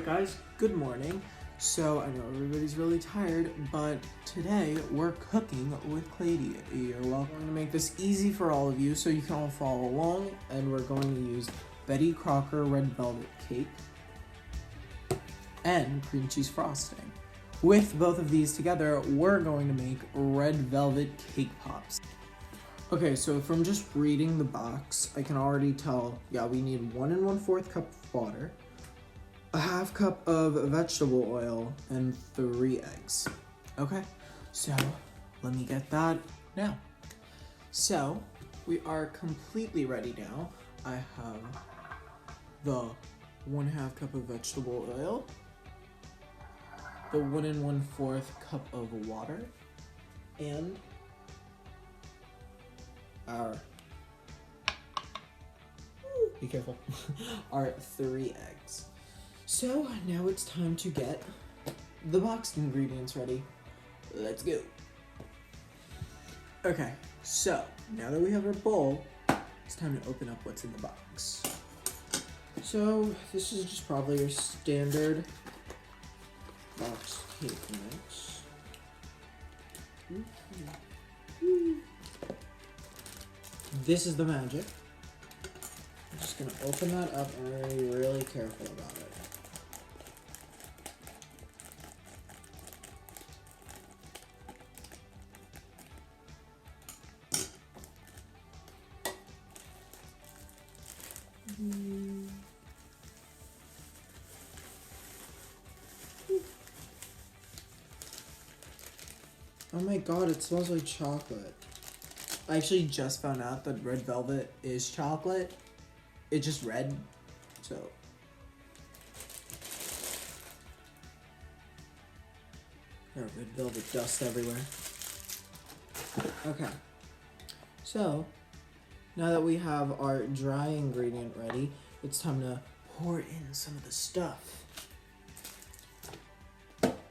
guys, good morning. So I know everybody's really tired, but today we're cooking with Clady. You're welcome to make this easy for all of you so you can all follow along, and we're going to use Betty Crocker red velvet cake and cream cheese frosting. With both of these together, we're going to make red velvet cake pops. Okay, so from just reading the box, I can already tell, we need 1 1/4 cup of water, a half cup of vegetable oil, and 3 eggs. Okay, so let me get that now. So we are completely ready now. I have the 1/2 cup of vegetable oil, the 1 1/4 cup of water, and be careful, our 3 eggs. So now it's time to get the boxed ingredients ready. Let's go. Okay, so now that we have our bowl, it's time to open up what's in the box. So this is just probably your standard box cake mix. This is the magic. I'm just gonna open that up and I'm gonna be really careful about it. Oh my god, it smells like chocolate. I actually just found out that red velvet is chocolate. It's just red, so. Red velvet dust everywhere. Okay, so now that we have our dry ingredient ready, it's time to pour in some of the stuff.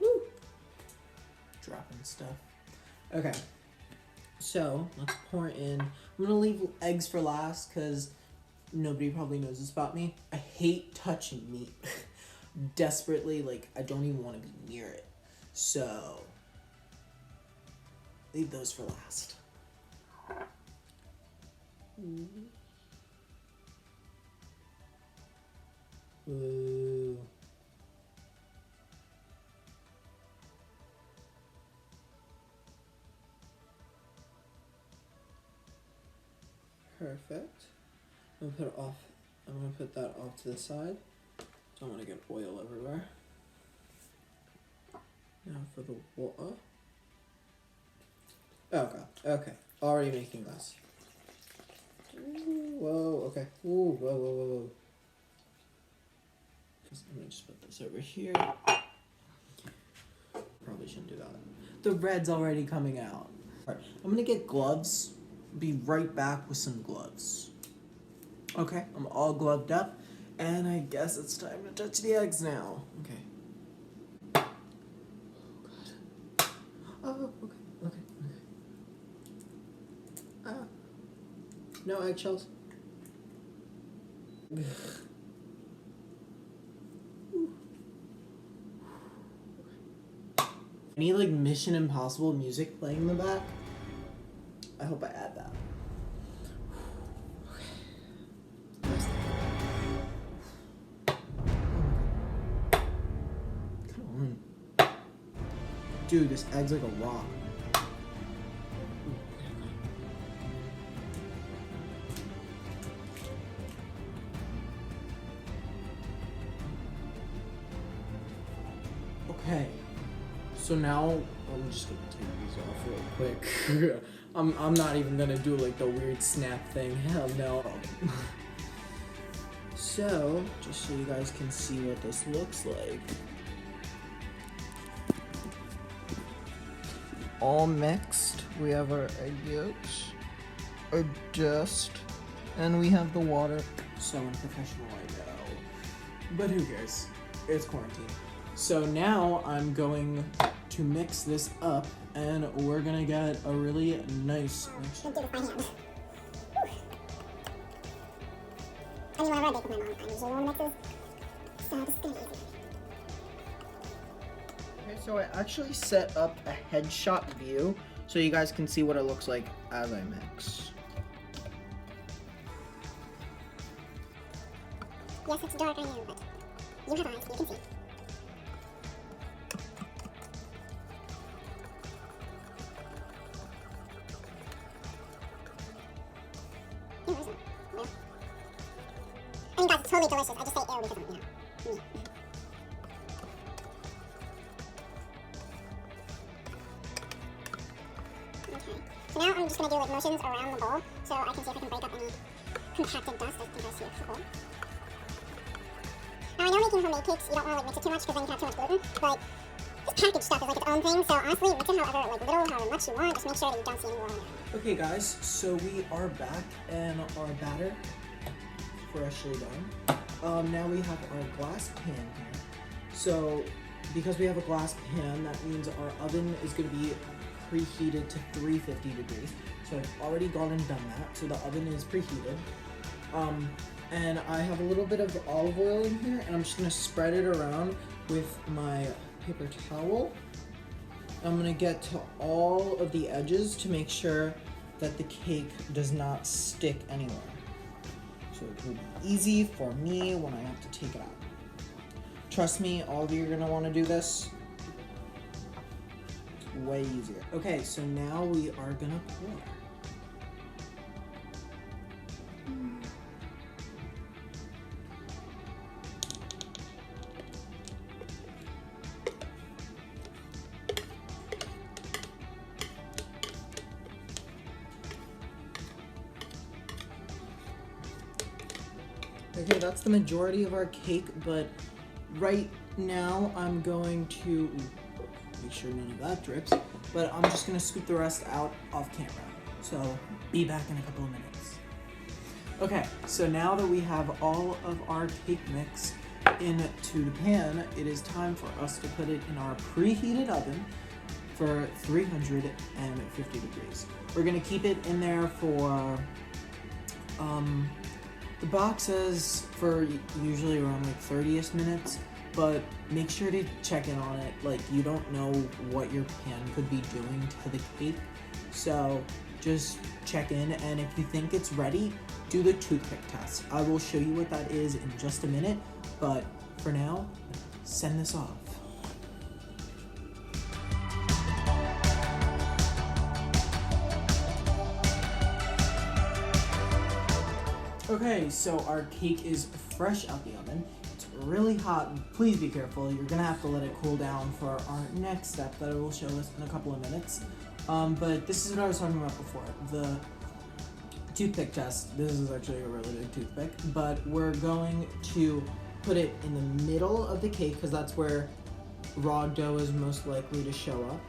Woo! Dropping stuff. Okay, so let's pour in. I'm gonna leave eggs for last because nobody probably knows this about me. I hate touching meat. Desperately, like, I don't even want to be near it. So, leave those for last. Ooh. Perfect. I'm gonna put that off to the side. Don't want to get oil everywhere. Now for the water. Oh god. Okay. Already making this. Ooh, whoa. Okay. Ooh. Whoa. Let me just put this over here. Probably shouldn't do that. The red's already coming out. Alright. I'm gonna get gloves. Be right back with some gloves. Okay, I'm all gloved up, and I guess it's time to touch the eggs now. Okay. Oh, okay. No eggshells. I need like Mission Impossible music playing in the back. I hope I add that. Come on. Dude, this egg's like a rock. Okay. So now I'm just gonna take these off real quick. I'm not even gonna do like the weird snap thing. Hell no. So, just so you guys can see what this looks like. All mixed. We have our egg yolks, our dust, and we have the water. So unprofessional, I know. But who cares? It's quarantine. So now I'm going to mix this up, and we're gonna get a really nice mixture. I mean, whatever I bake with my mom, I usually want to mix this, so this is gonna be easy. So I actually set up a headshot view so you guys can see what it looks like as I mix. Yes, it's dark, I know, but you have eyes, you can see. I mean, guys, it's totally delicious. I just say ew because I'm, me. Okay. So now I'm just going to do like motions around the bowl so I can see if I can break up any compacted dust. I think I see it. Cool. Now I know making homemade cakes, you don't want to like mix it too much because then you can have too much gluten, but this packaged stuff is like its own thing, so honestly, mix it however like little, however much you want, just make sure that you don't see any rolling out. Okay guys, so we are back and our batter freshly done. Now we have our glass pan here. So because we have a glass pan, that means our oven is going to be preheated to 350 degrees. So I've already gone and done that. So the oven is preheated. And I have a little bit of olive oil in here, and I'm just going to spread it around with my paper towel. I'm going to get to all of the edges to make sure that the cake does not stick anywhere. So it will be easy for me when I have to take it out. Trust me, all of you are going to want to do this. It's way easier. Okay, so now we are going to pour. Okay, that's the majority of our cake, but right now I'm going to make sure none of that drips, but I'm just gonna scoop the rest out off camera. So be back in a couple of minutes. Okay, so now that we have all of our cake mix into the pan, it is time for us to put it in our preheated oven for 350 degrees. We're gonna keep it in there for, the box says for usually around like 30ish minutes, but make sure to check in on it. Like, you don't know what your pan could be doing to the cake, so just check in, and if you think it's ready, do the toothpick test. I will show you what that is in just a minute, but for now, send this off. Okay, so our cake is fresh out the oven. It's really hot. Please be careful. You're gonna have to let it cool down for our next step that I will show us in a couple of minutes. But this is what I was talking about before. The toothpick test. This is actually a really big toothpick, but we're going to put it in the middle of the cake because that's where raw dough is most likely to show up.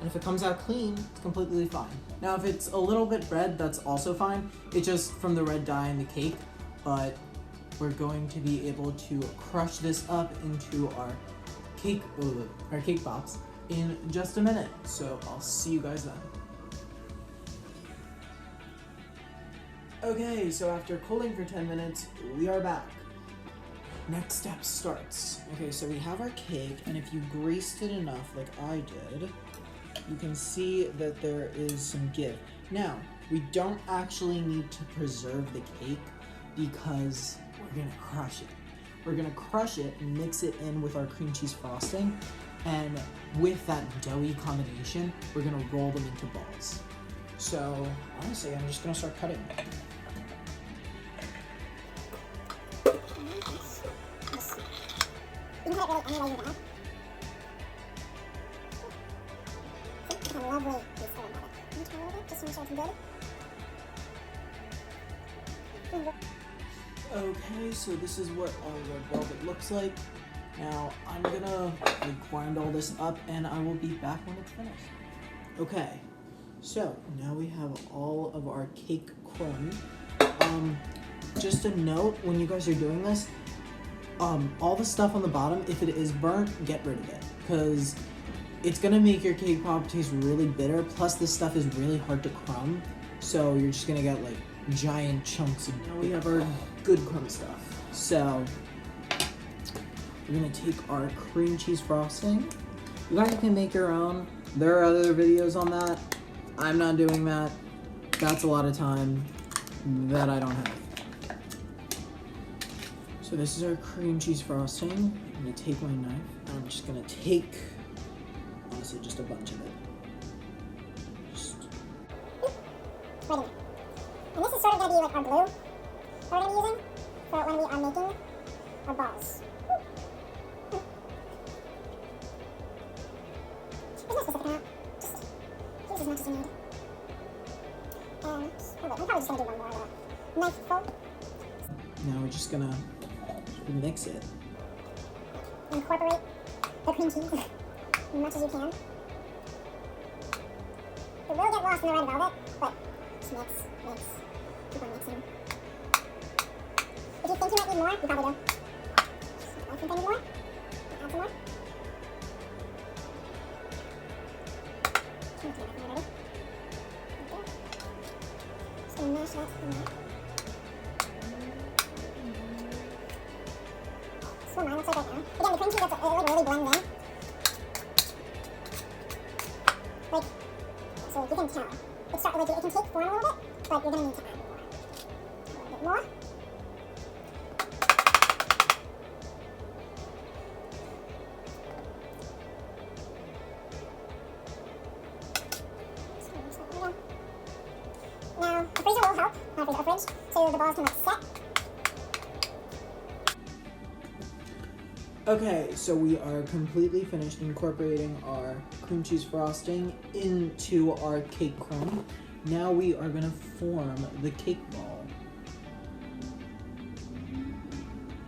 And if it comes out clean, it's completely fine. Now, if it's a little bit red, that's also fine. It's just from the red dye in the cake, but we're going to be able to crush this up into our cake pops in just a minute. So I'll see you guys then. Okay, so after cooling for 10 minutes, we are back. Next step starts. Okay, so we have our cake, and if you greased it enough like I did, you can see that there is some give. Now, we don't actually need to preserve the cake because we're gonna crush it. We're gonna crush it and mix it in with our cream cheese frosting, and with that doughy combination, we're gonna roll them into balls. So, honestly, I'm just gonna start cutting. Lovely piece of it. Can you try a little bit just to make sure it's good? Okay, so this is what our red velvet looks like. Now, I'm gonna grind all this up and I will be back when it's finished. Okay, so now we have all of our cake crumbs. Just a note, when you guys are doing this, all the stuff on the bottom, if it is burnt, get rid of it, because it's gonna make your cake pop taste really bitter, plus this stuff is really hard to crumb, so you're just gonna get like giant chunks of. Now we have our good crumb stuff. So we're gonna take our cream cheese frosting You guys can make your own. There are other videos on that. I'm not doing that. That's a lot of time that I don't have. So this is our cream cheese frosting. I'm gonna take my knife and I'm just gonna take, honestly, just a bunch of it. Wait a minute. And this is sort of gonna be like our glue that we're gonna be using for when we are making our balls. There's no specific amount. Just use as much as you need. And I'm probably just gonna do one more little knife full. Now we're just gonna mix it. Incorporate the cream cheese as much as you can. It will get lost in the red velvet, but just mix, keep on mixing. If you think you might need more, you probably do. I think I need more. Add some more. Just gonna mash that in there. So mine looks like right now. Again, the cream cheese, it like really blends in. Like, so you can tell. It can take form a little bit, but you're gonna need to add more. A little bit more. Now, the freezer will help, not freezer, fridge, so the balls can like set. Okay, so we are completely finished incorporating our cream cheese frosting into our cake crumb. Now we are gonna form the cake ball.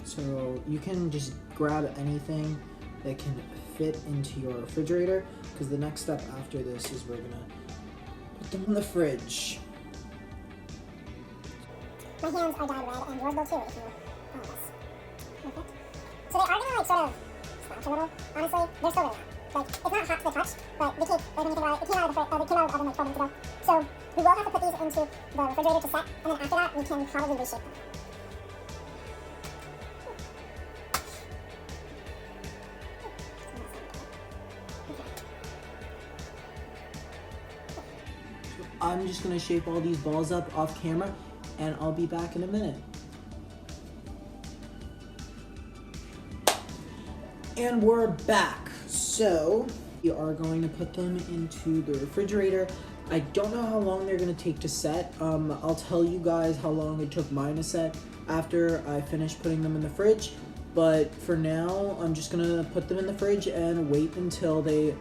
So you can just grab anything that can fit into your refrigerator, because the next step after this is we're gonna put them in the fridge. My hands are dyed red, and yours will too if you follow this. Perfect. So they are gonna like sort of splash a little. Honestly, they're still really hot. Like, it's not hot to the touch, but the cake, like when you think about it, it came out of the oven like 12 minutes ago. So we will have to put these into the refrigerator to set, and then after that, we can probably reshape them. I'm just gonna shape all these balls up off camera, and I'll be back in a minute. And we're back. So we are going to put them into the refrigerator. I don't know how long they're gonna take to set. I'll tell you guys how long it took mine to set after I finish putting them in the fridge. But for now, I'm just gonna put them in the fridge and wait until they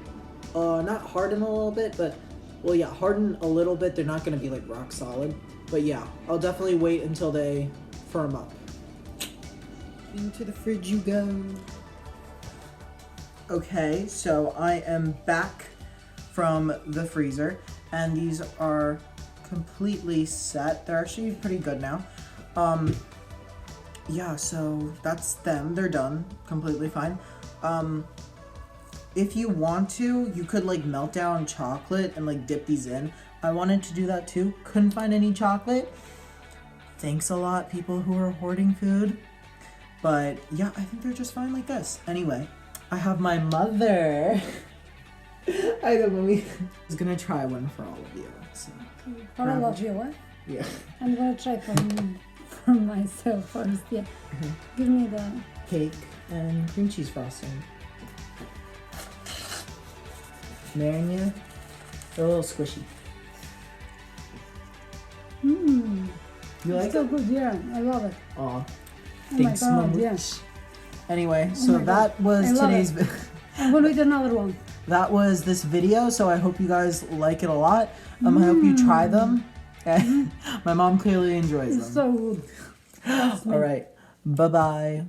not harden a little bit, but well, yeah, harden a little bit. They're not gonna be like rock solid, but yeah, I'll definitely wait until they firm up. Into the fridge you go. Okay, so I am back from the freezer, and these are completely set. They're actually pretty good now. Yeah, so that's them. They're done, completely fine. If you want to, you could like melt down chocolate and like dip these in. I wanted to do that too. Couldn't find any chocolate. Thanks a lot, people who are hoarding food. But yeah, I think they're just fine like this. Anyway, I have my mother. I know, mommy. I was gonna try one for all of you. So. For all of you, what? Yeah. I'm gonna try for myself first. Yeah. Give me the Cake and cream cheese frosting. Marigna, they're a little squishy. mmm. You like So it? good, yeah. I love it. Aw, Oh thanks, my god, Mom. yes. Anyway, Oh so my God. that was I love today's. it. I'm gonna eat another one. That was this video. So I hope you guys like it a lot. I hope you try them. My mom clearly enjoys It's them. so good. All right, bye bye.